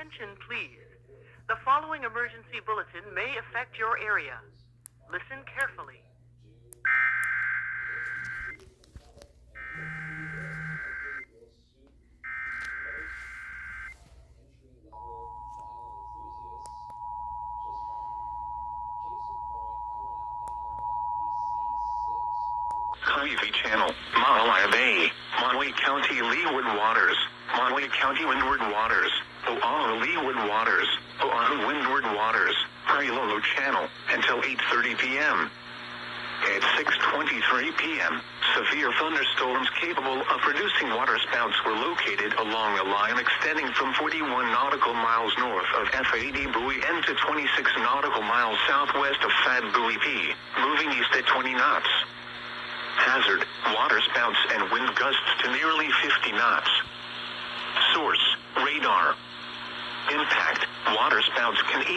Attention, please. The following emergency bulletin may affect your area. Listen carefully. Hawaii Channel, Maui Bay, Maui County Leeward Waters, Maui County Windward Waters, Oahu Leeward Waters, Oahu Windward Waters, Pailolo Channel, until 8:30 p.m. At 6:23 p.m., severe thunderstorms capable of producing waterspouts were located along a line extending from 41 nautical miles north of FAD Buoy N to 26 nautical miles southwest of FAD Buoy P, moving east at 20 knots. Hazard, waterspouts and wind gusts to nearly 50 knots. Source, radar. Impact, waterspouts can